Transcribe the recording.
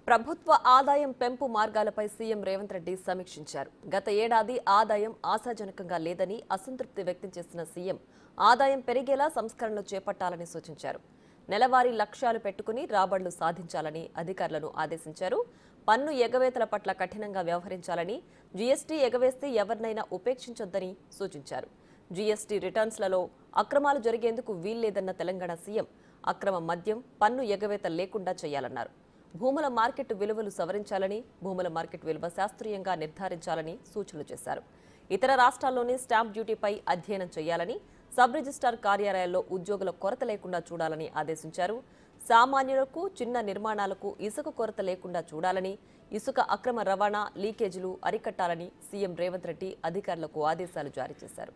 ప్రభుత్వ ఆదాయం పెంపు మార్గాలపై సీఎం రేవంత్ రెడ్డి సమీక్షించారు. గత ఏడాది ఆదాయం ఆశాజనకంగా లేదని అసంతృప్తి వ్యక్తం చేసిన సీఎం ఆదాయం పెరిగేలా సంస్కరణలు చేపట్టాలని సూచించారు. నెలవారీ లక్ష్యాలు పెట్టుకుని రాబడులు సాధించాలని అధికారులను ఆదేశించారు. పన్ను ఎగవేతల పట్ల కఠినంగా వ్యవహరించాలని, జీఎస్టీ ఎగవేస్తే ఎవరినైనా ఉపేక్షించొద్దని సూచించారు. జీఎస్టీ రిటర్న్స్లలో అక్రమాలు జరిగేందుకు వీల్లేదన్న తెలంగాణ సీఎం అక్రమ మద్యం, పన్ను ఎగవేత లేకుండా చేయాలన్నారు. భూముల మార్కెట్ విలువలు సవరించాలని, భూముల మార్కెట్ విలువ శాస్త్రీయంగా నిర్ధారించాలని సూచనలు చేశారు. ఇతర రాష్ట్రాల్లోని స్టాంప్ డ్యూటీపై అధ్యయనం చేయాలని, సబ్ రిజిస్ట్రార్ కార్యాలయాల్లో ఉద్యోగుల కొరత లేకుండా చూడాలని ఆదేశించారు. సామాన్యులకు, చిన్న నిర్మాణాలకు ఇసుక కొరత లేకుండా చూడాలని, ఇసుక అక్రమ రవాణా, లీకేజీలు అరికట్టాలని సీఎం రేవంత్ రెడ్డి అధికారులకు ఆదేశాలు జారీ చేశారు.